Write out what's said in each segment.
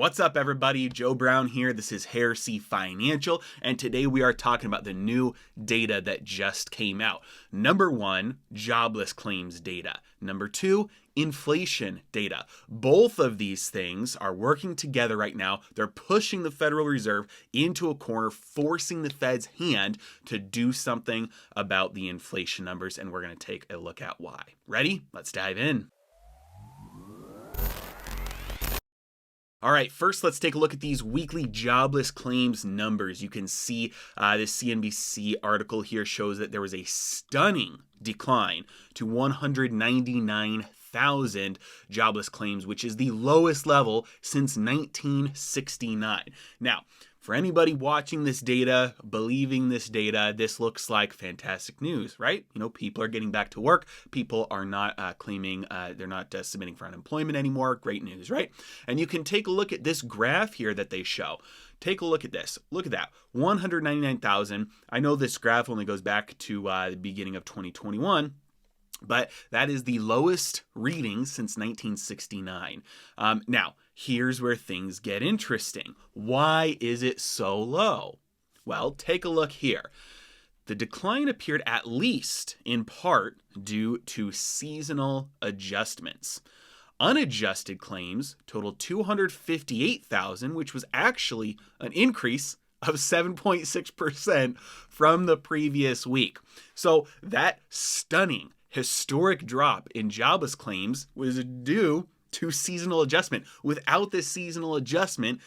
What's up, everybody? Joe Brown here. This is Heresy Financial, and today we are talking about the new data that just came out. Number one, jobless claims data. Number two, inflation data. Both of these things are working together right now. They're pushing the Federal Reserve into a corner, forcing the Fed's hand to do something about the inflation numbers, and we're going to take a look at why. Ready? Let's dive in. All right, first let's take a look at these weekly jobless claims numbers. You can see this CNBC article here shows that there was a stunning decline to 199,000 jobless claims, which is the lowest level since 1969. Now, for anybody watching this data, believing this data, this looks like fantastic news, right? You know, people are getting back to work. People are not claiming, they're not submitting for unemployment anymore. Great news, right? And you can take a look at this graph here that they show. Take a look at this. Look at that, 199,000. I know this graph only goes back to the beginning of 2021. But that is the lowest reading since 1969. Now, here's where things get interesting. Why is it so low? Well, take a look here. The decline appeared at least in part due to seasonal adjustments. Unadjusted claims totaled 258,000, which was actually an increase of 7.6% from the previous week. So that stunning historic drop in jobless claims was due to seasonal adjustment. Without this seasonal adjustment,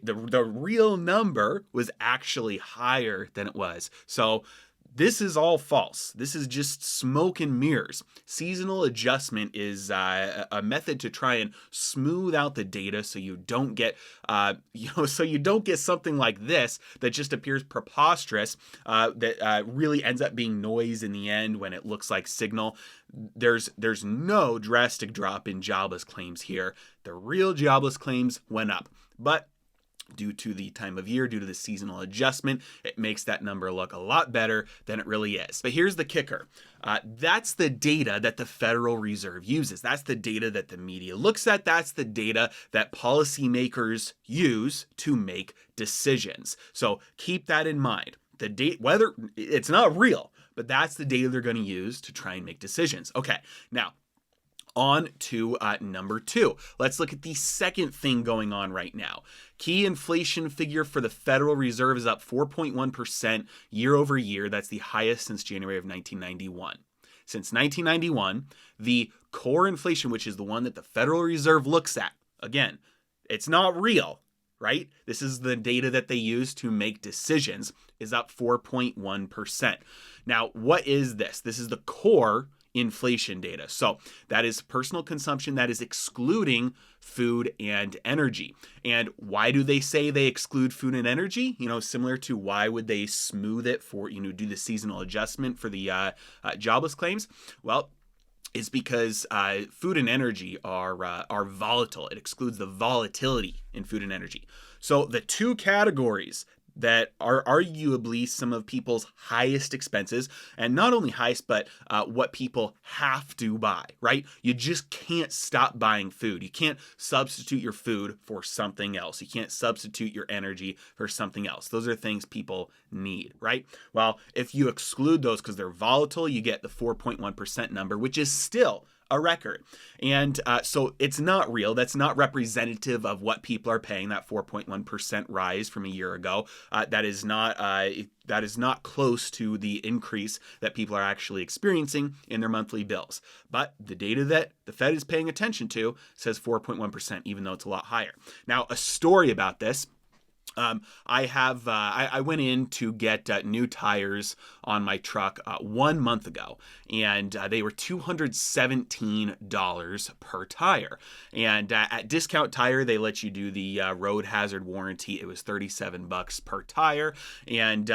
the real number was actually higher than it was. So this is all false. This is just smoke and mirrors. Seasonal adjustment is a method to try and smooth out the data so you don't get, so you don't get something like this that just appears preposterous, that really ends up being noise in the end when it looks like signal. There's no drastic drop in jobless claims here. The real jobless claims went up, but due to the time of year, due to the seasonal adjustment, it makes that number look a lot better than it really is. But here's the kicker. That's the data that the Federal Reserve uses. That's the data that the media looks at. That's the data that policymakers use to make decisions. So keep that in mind. The date, whether it's not real, but that's the data they're going to use to try and make decisions. Okay, now on to number two. Let's look at the second thing going on right now. Key inflation figure for the Federal Reserve is up 4.1% year over year. That's the highest since January of 1991. Since 1991, the core inflation, which is the one that the Federal Reserve looks at, again, it's not real, right? This is the data that they use to make decisions, is up 4.1%. Now, what is this? This is the core inflation data. So that is personal consumption, that is excluding food and energy. And why do they say they exclude food and energy? You know, similar to why would they smooth it for, do the seasonal adjustment for the jobless claims? Well, is because food and energy are volatile. It excludes the volatility in food and energy. So the two categories that are arguably some of people's highest expenses, and not only highest, but what people have to buy, right? You just can't stop buying food. You can't substitute your food for something else. You can't substitute your energy for something else. Those are things people need, right? Well, if you exclude those because they're volatile, you get the 4.1% number, which is still a record. And so it's not real. That's not representative of what people are paying, that 4.1% rise from a year ago. That is not close to the increase that people are actually experiencing in their monthly bills. But the data that the Fed is paying attention to says 4.1%, even though it's a lot higher. Now, a story about this. I went in to get new tires on my truck 1 month ago, and they were $217 per tire. And at Discount Tire, they let you do the road hazard warranty. It was $37 per tire. And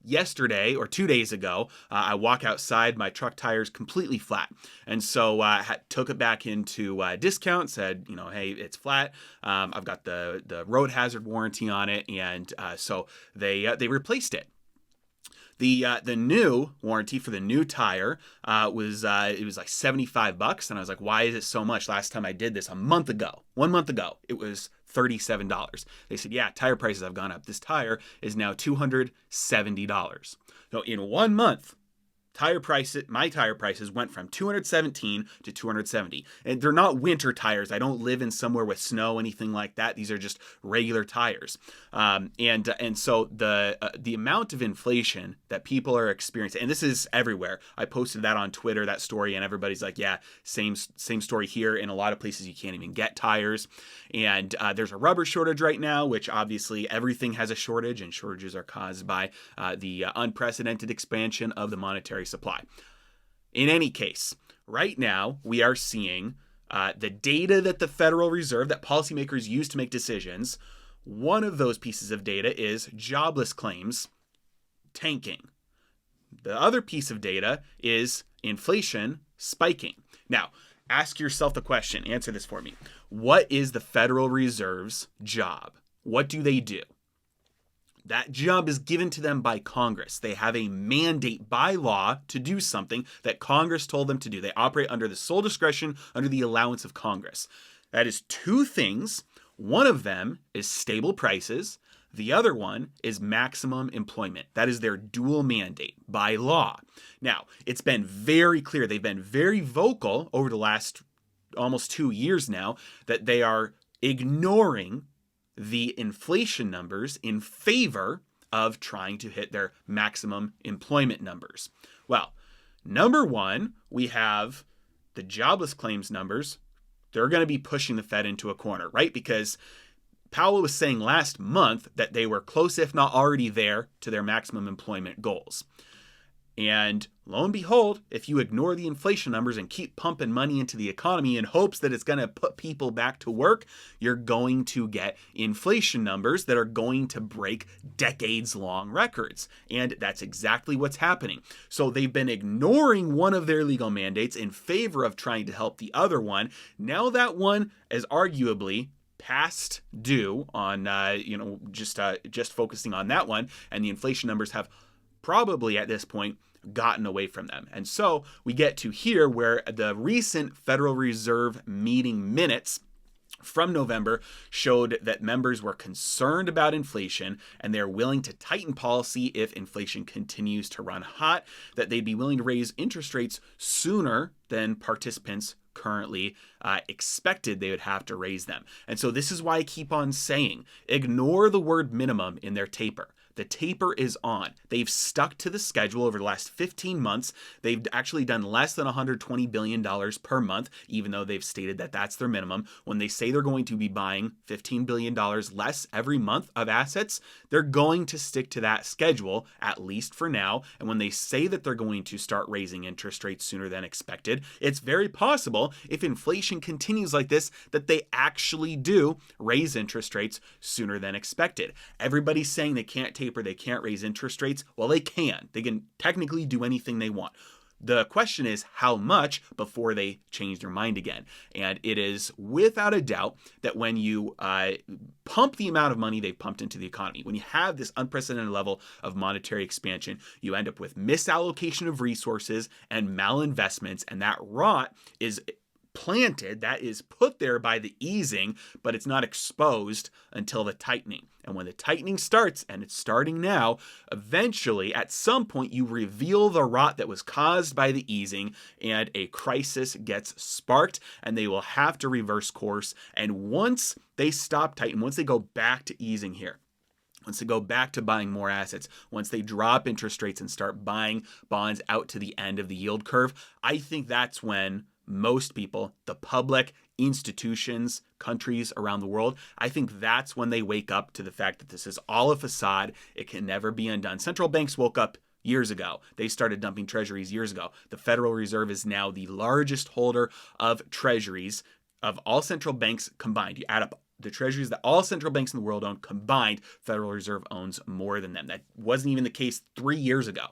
yesterday or 2 days ago, I walk outside, my truck tire's completely flat. And so I took it back into Discount, said, hey, it's flat. I've got the road hazard warranty on it. And so they replaced it. The new warranty for the new tire was like $75, and I was like, why is it so much? Last time I did this 1 month ago, it was $37. They said, yeah, tire prices have gone up. This tire is now $270. So in 1 month, my tire prices went from 217 to 270. And they're not winter tires. I don't live in somewhere with snow, anything like that. These are just regular tires. And so the amount of inflation that people are experiencing, and this is everywhere. I posted that on Twitter, that story, and everybody's like, yeah, same story here. In a lot of places, you can't even get tires. And there's a rubber shortage right now, which obviously everything has a shortage, and shortages are caused by the unprecedented expansion of the monetary supply. In any case, right now we are seeing the data that the Federal Reserve, that policymakers use to make decisions. One of those pieces of data is jobless claims tanking. The other piece of data is inflation spiking. Now, ask yourself the question, answer this for me. What is the Federal Reserve's job? What do they do? That job is given to them by Congress. They have a mandate by law to do something that Congress told them to do. They operate under the sole discretion, under the allowance of Congress. That is two things. One of them is stable prices. The other one is maximum employment. That is their dual mandate by law. Now, it's been very clear. They've been very vocal over the last almost 2 years now that they are ignoring the inflation numbers in favor of trying to hit their maximum employment numbers. Well, number one, we have the jobless claims numbers. They're going to be pushing the Fed into a corner, right? Because Powell was saying last month that they were close, if not already there, to their maximum employment goals. And lo and behold, if you ignore the inflation numbers and keep pumping money into the economy in hopes that it's going to put people back to work, you're going to get inflation numbers that are going to break decades-long records. And that's exactly what's happening. So they've been ignoring one of their legal mandates in favor of trying to help the other one. Now that one is arguably past due on, just focusing on that one, and the inflation numbers have probably at this point gotten away from them. And so we get to here where the recent Federal Reserve meeting minutes from November showed that members were concerned about inflation and they're willing to tighten policy if inflation continues to run hot, that they'd be willing to raise interest rates sooner than participants currently expected they would have to raise them. And so this is why I keep on saying, ignore the word minimum in their taper. The taper is on. They've stuck to the schedule over the last 15 months. They've actually done less than $120 billion per month, even though they've stated that that's their minimum. When they say they're going to be buying $15 billion less every month of assets, they're going to stick to that schedule, at least for now. And when they say that they're going to start raising interest rates sooner than expected, it's very possible, if inflation continues like this, that they actually do raise interest rates sooner than expected. Everybody's saying they can't taper, they can't raise interest rates. Well, they can. They can technically do anything they want. The question is how much before they change their mind again. And it is without a doubt that when you pump the amount of money they've pumped into the economy, when you have this unprecedented level of monetary expansion, you end up with misallocation of resources and malinvestments. And that rot is planted, that is put there by the easing, but it's not exposed until the tightening. And when the tightening starts, and it's starting now, eventually at some point you reveal the rot that was caused by the easing and a crisis gets sparked and they will have to reverse course. And once they stop tightening, once they go back to easing here, once they go back to buying more assets, once they drop interest rates and start buying bonds out to the end of the yield curve, I think that's when most people, the public, institutions, countries around the world, I think that's when they wake up to the fact that this is all a facade. It can never be undone. Central banks woke up years ago. They started dumping treasuries years ago. The Federal Reserve is now the largest holder of treasuries of all central banks combined. You add up the treasuries that all central banks in the world own combined, Federal Reserve owns more than them. That wasn't even the case 3 years ago.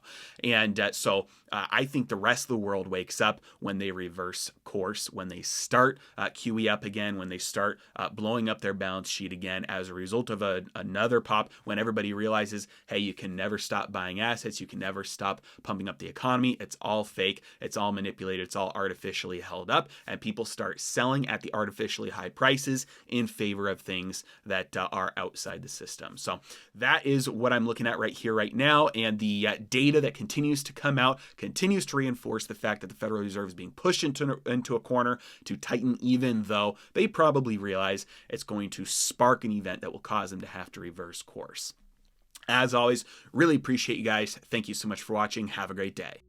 And so I think the rest of the world wakes up when they reverse course, when they start QE up again, when they start blowing up their balance sheet again as a result of another pop, when everybody realizes, hey, you can never stop buying assets, you can never stop pumping up the economy. It's all fake, it's all manipulated, it's all artificially held up, and people start selling at the artificially high prices in favor favor of things that are outside the system. So that is what I'm looking at right here, right now. And the data that continues to come out continues to reinforce the fact that the Federal Reserve is being pushed into a corner to tighten, even though they probably realize it's going to spark an event that will cause them to have to reverse course. As always, really appreciate you guys. Thank you so much for watching. Have a great day.